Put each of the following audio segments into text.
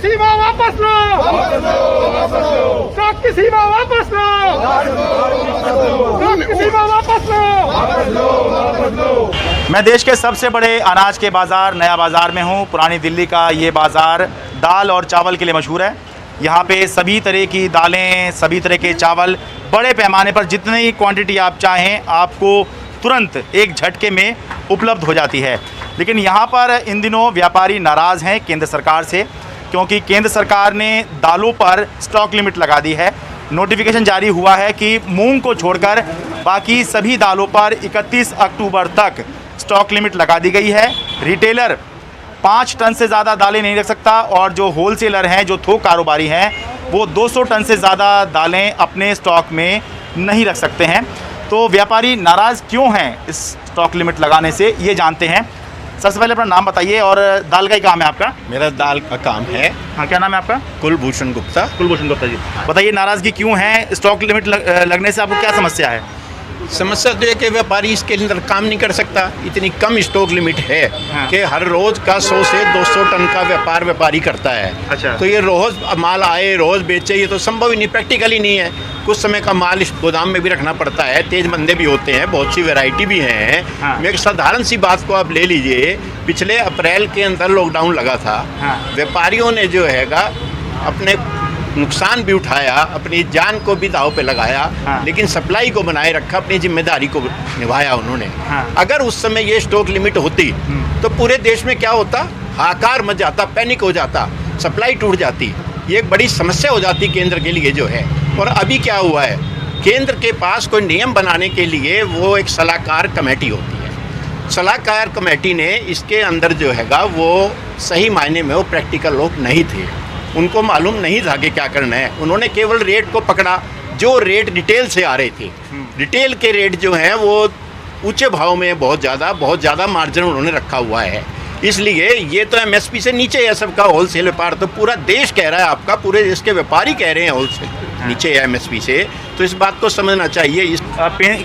सीमा वापस लो, स्टॉक की सीमा वापस लो, स्टॉक की सीमा वापस लो। मैं देश के सबसे बड़े अनाज के बाज़ार नया बाज़ार में हूँ। पुरानी दिल्ली का ये बाज़ार दाल और चावल के लिए मशहूर है। यहाँ पे सभी तरह की दालें, सभी तरह के चावल बड़े पैमाने पर जितनी क्वांटिटी आप चाहें आपको तुरंत एक झटके में उपलब्ध हो जाती है। लेकिन यहाँ पर इन दिनों व्यापारी नाराज़ हैं केंद्र सरकार से, क्योंकि केंद्र सरकार ने दालों पर स्टॉक लिमिट लगा दी है। नोटिफिकेशन जारी हुआ है कि मूंग को छोड़कर बाकी सभी दालों पर 31 अक्टूबर तक स्टॉक लिमिट लगा दी गई है। रिटेलर 5 टन से ज़्यादा दालें नहीं रख सकता और जो होलसेलर हैं, जो थोक कारोबारी हैं, वो 200 टन से ज़्यादा दालें अपने स्टॉक में नहीं रख सकते हैं। तो व्यापारी नाराज़ क्यों हैं इस स्टॉक लिमिट लगाने से, ये जानते हैं। सबसे पहले अपना नाम बताइए और दाल का ही काम है आपका? मेरा दाल का काम है। हाँ, क्या नाम है आपका? कुलभूषण गुप्ता। कुलभूषण गुप्ता जी, बताइए नाराज़गी क्यों है? स्टॉक लिमिट लगने से आपको क्या समस्या है? समस्या तो है कि व्यापारी इसके अंदर काम नहीं कर सकता। इतनी कम स्टॉक लिमिट है कि हर रोज का 100 से 200 टन का व्यापारी करता है। अच्छा। तो ये रोज माल आए रोज बेचे, ये तो संभव ही नहीं, प्रैक्टिकल ही नहीं है। कुछ समय का माल इस गोदाम में भी रखना पड़ता है। तेज मंदे भी होते हैं, बहुत सी वैरायटी भी हैं। मैं एक साधारण सी बात को आप ले लीजिए, पिछले अप्रैल के अंदर लॉकडाउन लगा था। व्यापारियों ने जो हैगा अपने नुकसान भी उठाया, अपनी जान को भी दांव पे लगाया, लेकिन सप्लाई को बनाए रखा, अपनी जिम्मेदारी को निभाया उन्होंने। अगर उस समय ये स्टॉक लिमिट होती तो पूरे देश में क्या होता, हाहाकार मच जाता, पैनिक हो जाता, सप्लाई टूट जाती। ये एक बड़ी समस्या हो जाती केंद्र के लिए जो है। और अभी क्या हुआ है, केंद्र के पास कोई नियम बनाने के लिए वो एक सलाहकार कमेटी होती है। सलाहकार कमेटी ने इसके अंदर जो हैगा वो सही मायने में वो प्रैक्टिकल लोग नहीं थे, उनको मालूम नहीं था कि क्या करना है। उन्होंने केवल रेट को पकड़ा जो रेट डिटेल से आ रहे थे। डिटेल के रेट जो हैं वो ऊंचे भाव में बहुत ज़्यादा मार्जिन उन्होंने रखा हुआ है। इसलिए ये तो एमएसपी से नीचे है सबका होलसेल व्यापार। तो पूरा देश कह रहा है आपका, पूरे देश के व्यापारी कह रहे हैं होलसेल नीचे है एमएसपी से। तो इस बात को समझना चाहिए।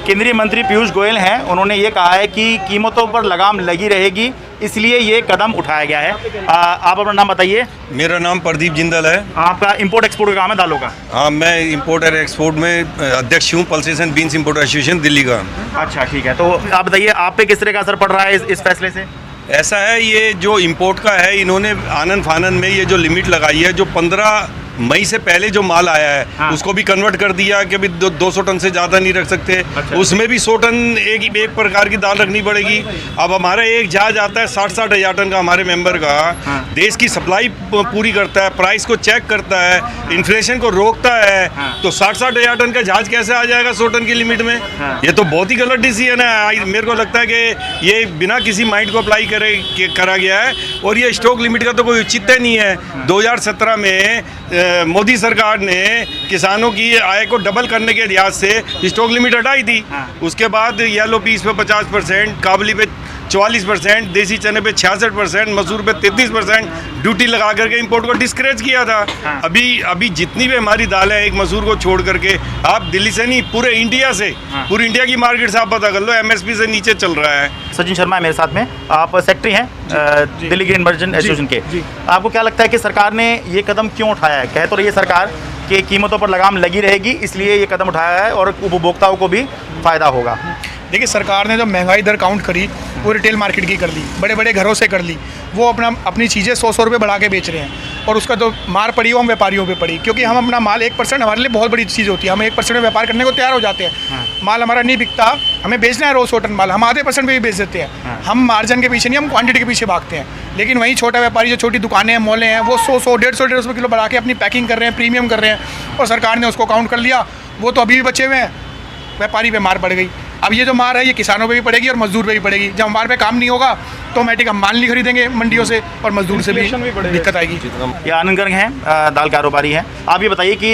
केंद्रीय मंत्री पीयूष गोयल हैं, उन्होंने ये कहा है कि कीमतों पर लगाम लगी रहेगी, इसलिए ये कदम उठाया गया है। आप अपना नाम बताइए। मेरा नाम प्रदीप जिंदल है। आपका इंपोर्ट एक्सपोर्ट का काम है दालों का? हाँ, मैं इंपोर्ट और एक्सपोर्ट में अध्यक्ष हूँ, pulses and beans import association Delhi का। अच्छा, ठीक है। तो आप बताइए आप पे किस तरह का असर पड़ रहा है इस फैसले से? ऐसा है, ये जो इंपोर्ट का है, इन्होंने आनन फानन में ये जो लिमिट लगाई है, जो 15 मई से पहले जो माल आया है उसको भी कन्वर्ट कर दिया कि अभी 200 टन से ज़्यादा नहीं रख सकते। अच्छा। उसमें भी 100 टन एक प्रकार की दाल रखनी पड़ेगी। अब हमारा एक जहाज आता है 60-60 हज़ार टन का, हमारे मेंबर का। देश की सप्लाई पूरी करता है, प्राइस को चेक करता है, इन्फ्लेशन को रोकता है। तो 60-60 हज़ार टन का जहाज कैसे आ जाएगा 100 टन की लिमिट में? ये तो बहुत ही गलत डिसीजन है। मेरे को लगता है कि ये बिना किसी माइंड को अप्लाई करा गया है और ये स्टॉक लिमिट का तो कोई औचित्य नहीं है। 2017 में मोदी सरकार ने किसानों की आय को डबल करने के लिहाज से स्टॉक लिमिट हटाई थी। उसके बाद येलो पीस पे 50%, काबुली पे 44%, देसी चने पे 66%, मसूर पे 33% ड्यूटी लगा करके इंपोर्ट को डिस्करेज किया था। अभी जितनी भी हमारी दालें हैं, एक मसूर को छोड़ करके, आप दिल्ली से नहीं पूरे इंडिया से, पूरी इंडिया की मार्केट से आप पता कर लो, एमएसपी से नीचे चल रहा है। सचिन शर्मा है मेरे साथ में, आप सेक्रेटरी हैं दिल्ली ग्रेन मर्चेंट एसोसिएशन के। आपको क्या लगता है कि सरकार ने ये कदम क्यों उठाया है? कह तो रही है सरकार कि कीमतों पर लगाम लगी रहेगी, इसलिए ये कदम उठाया है और उपभोक्ताओं को भी फ़ायदा होगा। देखिए, सरकार ने जो महंगाई दर काउंट करी वो रिटेल मार्केट की कर ली, बड़े बड़े घरों से कर ली। वो अपनी चीज़ें 100 रुपये बढ़ा के बेच रहे हैं और उसका जो मार पड़ी वो हम व्यापारियों पे पड़ी, क्योंकि हम अपना माल 1% हमारे लिए बहुत बड़ी चीज़ होती है। हम 1% में व्यापार करने को तैयार हो जाते हैं। माल हमारा नहीं बिकता, हमें बेचना है रोज 100 टन माल, हम आधे % पे भी बेच देते हैं। हम मार्जिन के पीछे नहीं, हम क्वांटिटी के पीछे भागते हैं। लेकिन वहीं छोटा व्यापारी, जो छोटी दुकानें हैं, मॉलें हैं, वो 100 150 रुपये किलो बढ़ा के अपनी पैकिंग कर रहे हैं, प्रीमियम कर रहे हैं, और सरकार ने उसको काउंट कर लिया। वो तो अभी भी बचे हुए हैं, व्यापारी पे मार पड़ गई। अब ये जो मार है ये किसानों पे भी पड़ेगी और मजदूर पे भी पड़ेगी। जब हमारे पे काम नहीं होगा तो ऑटोमेटिक हम माल नहीं खरीदेंगे मंडियों से और मजदूर से भी दिक्कत आएगी। ये आनंद गर्ग हैं, दाल कारोबारी हैं। आप ये बताइए कि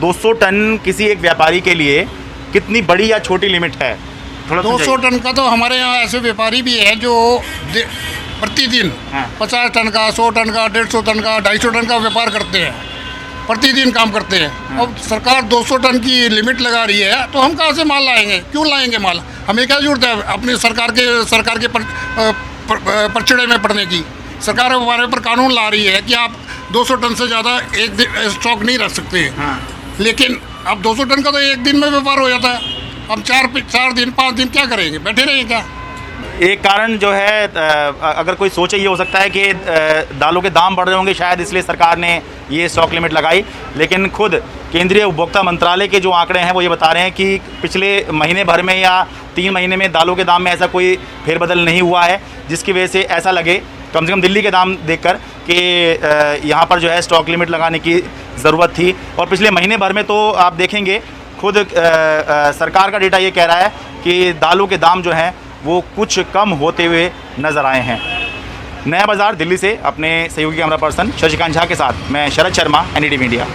200 टन किसी एक व्यापारी के लिए कितनी बड़ी या छोटी लिमिट है? 200 टन का तो हमारे यहाँ ऐसे व्यापारी भी हैं जो प्रतिदिन 50 टन का, 100 टन का, 150 टन का, 250 टन का व्यापार करते हैं, प्रतिदिन काम करते हैं। अब सरकार 200 टन की लिमिट लगा रही है तो हम कहाँ से माल लाएंगे? क्यों लाएंगे माल? हमें क्या जरूरत है अपनी सरकार के परचड़े में पड़ने की? सरकार हमारे ऊपर कानून ला रही है कि आप 200 टन से ज़्यादा एक दिन स्टॉक नहीं रख सकते। हाँ। लेकिन अब 200 टन का तो एक दिन में व्यापार हो जाता है। हम 4 दिन 5 दिन क्या करेंगे, बैठे रहेंगे क्या? एक कारण जो है अगर कोई सोचे ये हो सकता है कि दालों के दाम बढ़ रहे होंगे, शायद इसलिए सरकार ने ये स्टॉक लिमिट लगाई। लेकिन खुद केंद्रीय उपभोक्ता मंत्रालय के जो आंकड़े हैं वो ये बता रहे हैं कि पिछले महीने भर में या 3 महीने में दालों के दाम में ऐसा कोई फेरबदल नहीं हुआ है, जिसकी वजह से ऐसा लगे कम से कम दिल्ली के दाम देखकर कि यहाँ पर जो है स्टॉक लिमिट लगाने की ज़रूरत थी। और पिछले महीने भर में तो आप देखेंगे खुद सरकार का डेटा ये कह रहा है कि दालों के दाम जो हैं वो कुछ कम होते हुए नज़र आए हैं। नया बाज़ार दिल्ली से अपने सहयोगी कैमरा पर्सन शशिकांत झा के साथ मैं शरद शर्मा, NDTV इंडिया।